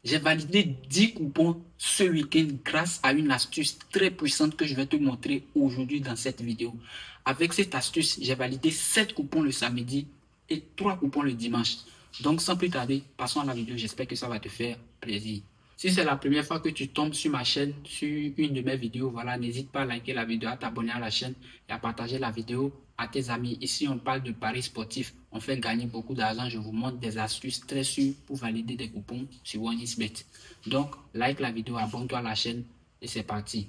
J'ai validé 10 coupons ce week-end grâce à une astuce très puissante que je vais te montrer aujourd'hui dans cette vidéo. Avec cette astuce, j'ai validé 7 coupons le samedi et 3 coupons le dimanche. Donc sans plus tarder, passons à la vidéo. J'espère que ça va te faire plaisir. Si c'est la première fois que tu tombes sur ma chaîne, sur une de mes vidéos, voilà, n'hésite pas à liker la vidéo, à t'abonner à la chaîne et à partager la vidéo à tes amis. Ici, on parle de paris sportifs. On fait gagner beaucoup d'argent. Je vous montre des astuces très sûres pour valider des coupons sur OneXBet. Donc, like la vidéo, abonne-toi à la chaîne et c'est parti.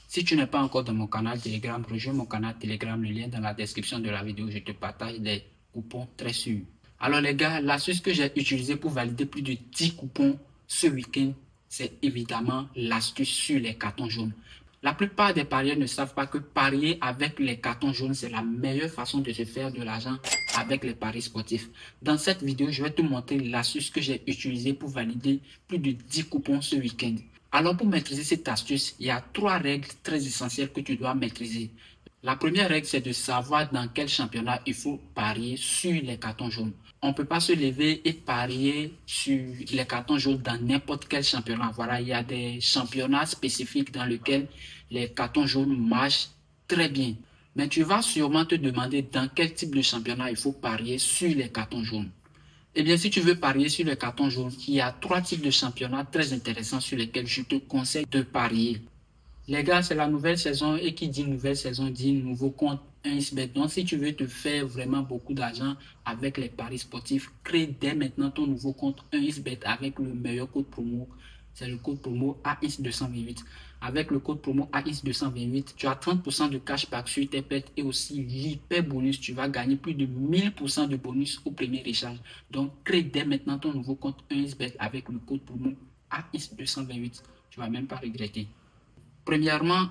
Si tu n'es pas encore dans mon canal Telegram, rejoins mon canal Telegram, le lien dans la description de la vidéo. Je te partage des coupons très sûrs. Alors les gars, l'astuce que j'ai utilisée pour valider plus de 10 coupons ce week-end, c'est évidemment l'astuce sur les cartons jaunes. La plupart des parieurs ne savent pas que parier avec les cartons jaunes, c'est la meilleure façon de se faire de l'argent avec les paris sportifs. Dans cette vidéo, je vais te montrer l'astuce que j'ai utilisée pour valider plus de 10 coupons ce week-end. Alors pour maîtriser cette astuce, il y a 3 règles très essentielles que tu dois maîtriser. La première règle, c'est de savoir dans quel championnat il faut parier sur les cartons jaunes. On ne peut pas se lever et parier sur les cartons jaunes dans n'importe quel championnat. Voilà, il y a des championnats spécifiques dans lesquels les cartons jaunes marchent très bien. Mais tu vas sûrement te demander dans quel type de championnat il faut parier sur les cartons jaunes. Eh bien, si tu veux parier sur les cartons jaunes, il y a 3 types de championnats très intéressants sur lesquels je te conseille de parier. Les gars, c'est la nouvelle saison et qui dit nouvelle saison dit nouveau compte 1xBet. Donc, si tu veux te faire vraiment beaucoup d'argent avec les paris sportifs, crée dès maintenant ton nouveau compte 1xBet avec le meilleur code promo. C'est le code promo AX228. Avec le code promo AX228, tu as 30% de cashback sur tes pertes et aussi l'hyper bonus. Tu vas gagner plus de 1000% de bonus au premier échange. Donc, crée dès maintenant ton nouveau compte 1xBet avec le code promo AX228. Tu ne vas même pas regretter. Premièrement,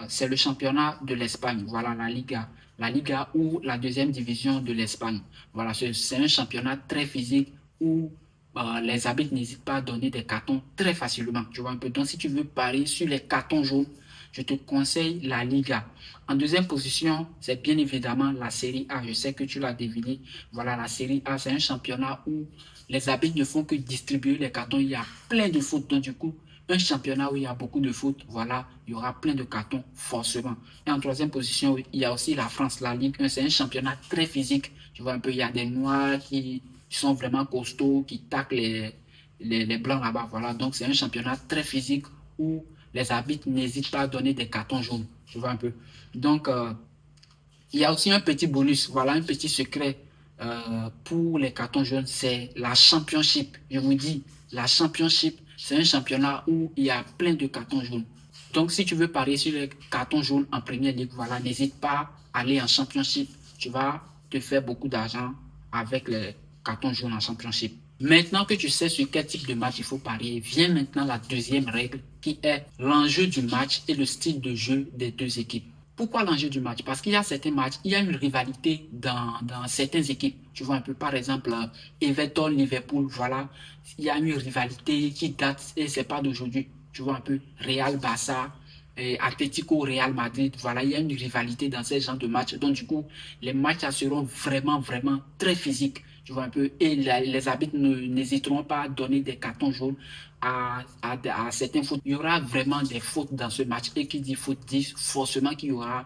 c'est le championnat de l'Espagne, voilà la Liga. La Liga ou la deuxième division de l'Espagne. Voilà, c'est un championnat très physique où les arbitres n'hésitent pas à donner des cartons très facilement. Tu vois un peu. Donc, si tu veux parier sur les cartons jaunes, je te conseille la Liga. En deuxième position, c'est bien évidemment la Série A. Je sais que tu l'as deviné. Voilà, la Série A, c'est un championnat où les arbitres ne font que distribuer les cartons. Il y a plein de fautes. Donc, du coup, un championnat où il y a beaucoup de foot, voilà, il y aura plein de cartons, forcément. Et en troisième position, il y a aussi la France, la Ligue 1, c'est un championnat très physique. Tu vois un peu, il y a des Noirs qui sont vraiment costauds, qui taclent les Blancs là-bas, voilà. Donc, c'est un championnat très physique où les arbitres n'hésitent pas à donner des cartons jaunes, tu vois un peu. Donc, il y a aussi un petit bonus, voilà, un petit secret pour les cartons jaunes, c'est la Championship. Je vous dis, la Championship, c'est un championnat où il y a plein de cartons jaunes. Donc, si tu veux parier sur les cartons jaunes en première ligue, voilà, n'hésite pas à aller en Championship. Tu vas te faire beaucoup d'argent avec les cartons jaunes en Championship. Maintenant que tu sais sur quel type de match il faut parier, vient maintenant la deuxième règle qui est l'enjeu du match et le style de jeu des deux équipes. Pourquoi l'enjeu du match? Parce qu'il y a certains matchs, il y a une rivalité dans certaines équipes. Tu vois un peu, par exemple, Everton, Liverpool, voilà. Il y a une rivalité qui date, et c'est pas d'aujourd'hui. Tu vois un peu, Real, Barça, Atlético, Real Madrid, voilà. Il y a une rivalité dans ces genres de matchs. Donc, du coup, les matchs seront vraiment très physiques. Tu vois un peu, et les arbitres n'hésiteront pas à donner des cartons jaunes à certaines fautes. Il y aura vraiment des fautes dans ce match. Et qui dit faute dit forcément qu'il y aura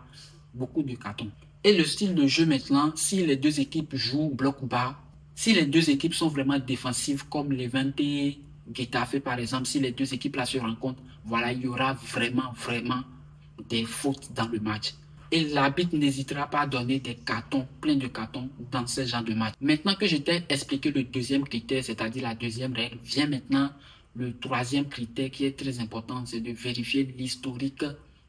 beaucoup de cartons. Et le style de jeu maintenant, si les deux équipes jouent bloc bas, si les deux équipes sont vraiment défensives comme Levante, Getafe par exemple, si les deux équipes là se rencontrent, voilà, il y aura vraiment des fautes dans le match. Et l'arbitre n'hésitera pas à donner des cartons, plein de cartons dans ce genre de match. Maintenant que je t'ai expliqué le deuxième critère, c'est-à-dire la deuxième règle, vient maintenant le troisième critère qui est très important, c'est de vérifier l'historique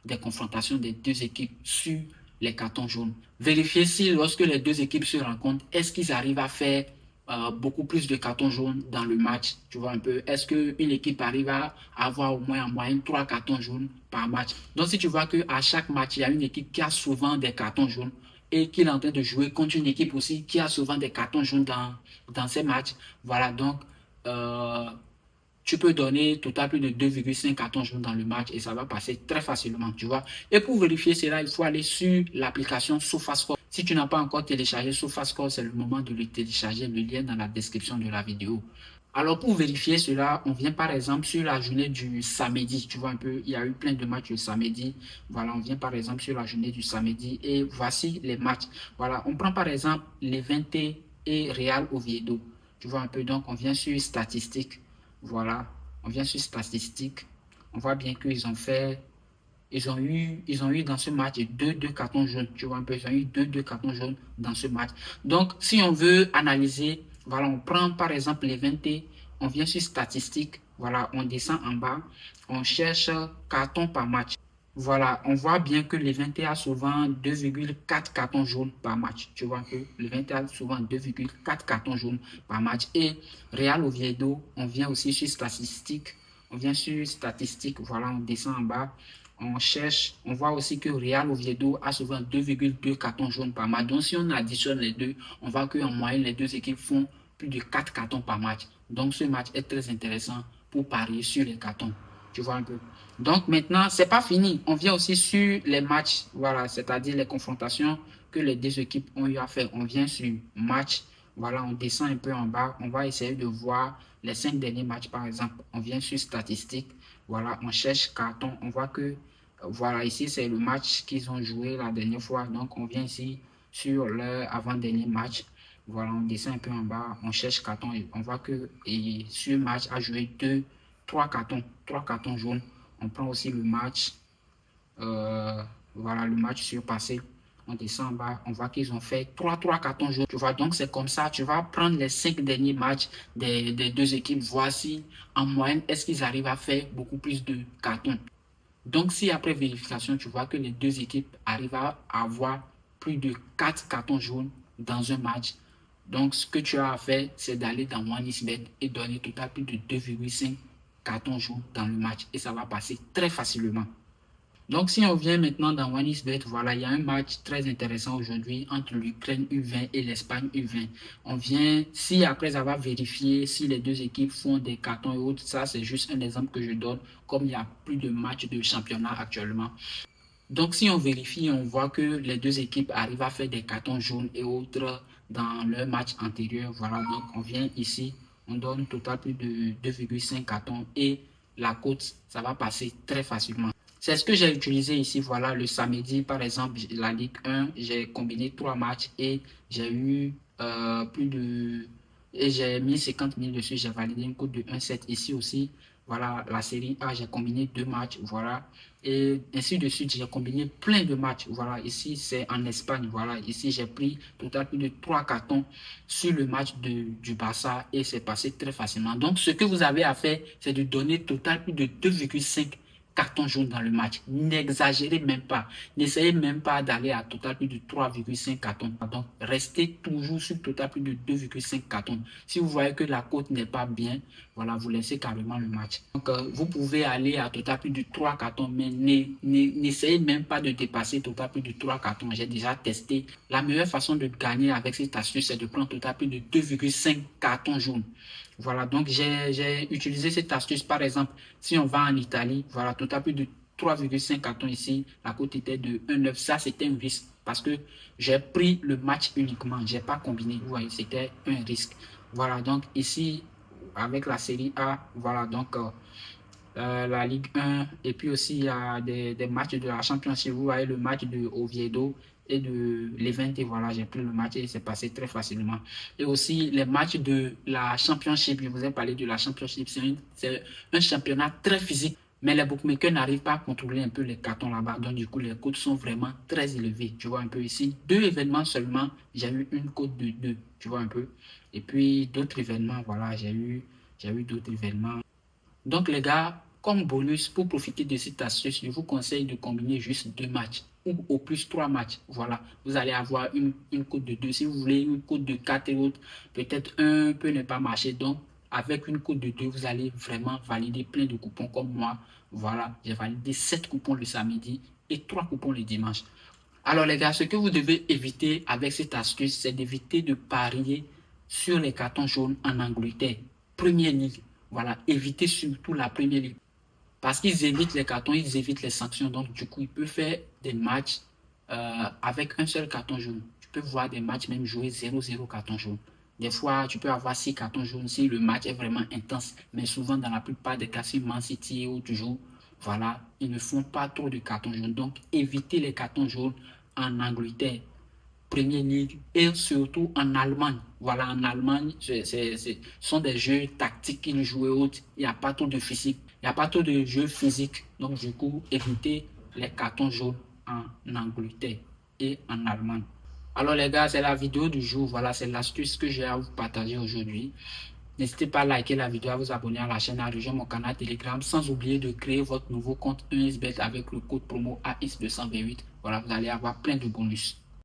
des confrontations des deux équipes sur les cartons jaunes. Vérifier si lorsque les deux équipes se rencontrent, est-ce qu'ils arrivent à faire beaucoup plus de cartons jaunes dans le match. Tu vois un peu, est-ce qu'une équipe arrive à avoir au moins en moyenne 3 cartons jaunes par match? Donc si tu vois qu'à chaque match, il y a une équipe qui a souvent des cartons jaunes et qui est en train de jouer contre une équipe aussi qui a souvent des cartons jaunes dans ces matchs, voilà, donc tu peux donner total plus de 2,5 cartons jaunes dans le match et ça va passer très facilement, tu vois. Et pour vérifier cela, il faut aller sur l'application SofaScore. Si tu n'as pas encore téléchargé SofaScore, c'est le moment de le télécharger, le lien dans la description de la vidéo. Alors pour vérifier cela, on vient par exemple sur la journée du samedi. Tu vois un peu, il y a eu plein de matchs le samedi. Voilà, on vient par exemple sur la journée du samedi et voici les matchs. Voilà, on prend par exemple Levante et Real Oviedo. Tu vois un peu, donc on vient sur statistiques. Voilà, on vient sur statistiques. On voit bien qu'ils ont fait, ils ont eu dans ce match deux cartons jaunes. Tu vois un peu, ils ont eu deux cartons jaunes dans ce match. Donc, si on veut analyser, voilà, on prend par exemple les 20, on vient sur statistiques, voilà, on descend en bas, on cherche cartons par match. Voilà, on voit bien que les 20 a souvent 2,4 cartons jaunes par match. Tu vois un peu, le 20 a souvent 2,4 cartons jaunes par match. Et Real Oviedo, on vient aussi sur statistiques. On vient sur statistiques, voilà, on descend en bas. On cherche, on voit aussi que Real Oviedo a souvent 2,2 cartons jaunes par match. Donc, si on additionne les deux, on voit qu'en moyenne, les deux équipes font plus de 4 cartons par match. Donc, ce match est très intéressant pour parier sur les cartons. Tu vois un peu. Donc, maintenant, c'est pas fini. On vient aussi sur les matchs, voilà, c'est-à-dire les confrontations que les deux équipes ont eu à faire. On vient sur match, voilà, on descend un peu en bas. On va essayer de voir les 5 derniers matchs, par exemple. On vient sur statistiques. Voilà, on cherche carton. On voit que, voilà, ici, c'est le match qu'ils ont joué la dernière fois. Donc, on vient ici sur leur avant-dernier match. Voilà, on descend un peu en bas. On cherche carton. Et on voit que ce match a joué trois cartons jaunes. On prend aussi le match. Voilà, le match surpassé. On descend en bas, on voit qu'ils ont fait 3 cartons jaunes. Tu vois, donc c'est comme ça. Tu vas prendre les 5 derniers matchs des deux équipes. Voici en moyenne, est-ce qu'ils arrivent à faire beaucoup plus de cartons. Donc, si après vérification, tu vois que les deux équipes arrivent à avoir plus de 4 cartons jaunes dans un match, donc ce que tu as à faire, c'est d'aller dans OneXBet et donner total plus de 2,5 cartons jaunes dans le match. Et ça va passer très facilement. Donc, si on vient maintenant dans OneXBet, voilà, il y a un match très intéressant aujourd'hui entre l'Ukraine U20 et l'Espagne U20. On vient, si après avoir vérifié si les deux équipes font des cartons et autres, ça c'est juste un exemple que je donne, comme il n'y a plus de matchs de championnat actuellement. Donc, si on vérifie, on voit que les deux équipes arrivent à faire des cartons jaunes et autres dans leur match antérieur. Voilà, donc on vient ici, on donne total plus de 2,5 cartons et la cote, ça va passer très facilement. C'est ce que j'ai utilisé ici. Voilà, le samedi, par exemple, la Ligue 1, j'ai combiné 3 matchs et j'ai eu plus de... Et j'ai mis 50 000 dessus, j'ai validé une cote de 1,7. Ici aussi, voilà, la série A, j'ai combiné 2 matchs, voilà. Et ainsi de suite, j'ai combiné plein de matchs. Voilà, ici, c'est en Espagne. Voilà, ici, j'ai pris total plus de 3 cartons sur le match du Barça et c'est passé très facilement. Donc, ce que vous avez à faire, c'est de donner total plus de 2,5 carton jaune dans le match. N'exagérez même pas. N'essayez même pas d'aller à total plus de 3,5 cartons. Donc, restez toujours sur total plus de 2,5 cartons. Si vous voyez que la cote n'est pas bien, voilà, vous laissez carrément le match. Donc, vous pouvez aller à total plus de 3 cartons, mais n'essayez même pas de dépasser total plus de 3 cartons. J'ai déjà testé. La meilleure façon de gagner avec cette astuce, c'est de prendre total plus de 2,5 cartons jaunes. Voilà, donc j'ai utilisé cette astuce. Par exemple, si on va en Italie, voilà, total plus de 3,5 cartons ici, la cote était de 1,9. Ça, c'était un risque parce que j'ai pris le match uniquement. Je n'ai pas combiné. Vous voyez, c'était un risque. Voilà, donc ici, avec la série A, voilà, donc la Ligue 1, et puis aussi il y a des matchs de la Championship. Vous voyez le match de Oviedo et de Levante, voilà, j'ai pris le match et c'est passé très facilement. Et aussi les matchs de la Championship, je vous ai parlé de la Championship, c'est un championnat très physique, mais les bookmakers n'arrivent pas à contrôler un peu les cartons là-bas, donc du coup les cotes sont vraiment très élevées. Tu vois un peu ici, 2 événements seulement, j'ai eu une cote de 2, tu vois un peu. Et puis d'autres événements, voilà, j'ai eu d'autres événements. Donc, les gars, comme bonus, pour profiter de cette astuce, je vous conseille de combiner juste 2 matchs ou au plus 3 matchs. Voilà, vous allez avoir une cote de 2. Si vous voulez une cote de 4 et autres, peut-être un peut ne pas marcher. Donc, avec une cote de 2, vous allez vraiment valider plein de coupons comme moi. Voilà, j'ai validé 7 coupons le samedi et 3 coupons le dimanche. Alors, les gars, ce que vous devez éviter avec cette astuce, c'est d'éviter de parier sur les cartons jaunes en Angleterre. Première ligue. Voilà, évitez surtout la première ligue. Parce qu'ils évitent les cartons, ils évitent les sanctions. Donc, du coup, ils peuvent faire des matchs avec un seul carton jaune. Tu peux voir des matchs même jouer 0-0 carton jaune. Des fois, tu peux avoir 6 cartons jaunes si le match est vraiment intense. Mais souvent, dans la plupart des cas, si Man City ou toujours, voilà, ils ne font pas trop de cartons jaunes. Donc, évitez les cartons jaunes en Angleterre, Premier League et surtout en Allemagne. Voilà, en Allemagne, ce sont des jeux tactiques qu'ils jouent et autres. Il n'y a pas trop de physique. Il n'y a pas trop de jeux physiques. Donc, du coup, évitez les cartons jaunes en Angleterre et en Allemagne. Alors les gars, c'est la vidéo du jour. Voilà, c'est l'astuce que j'ai à vous partager aujourd'hui. N'hésitez pas à liker la vidéo, à vous abonner à la chaîne, à rejoindre mon canal Telegram, sans oublier de créer votre nouveau compte 1xBet avec le code promo AX228. Voilà, vous allez avoir plein de bonus.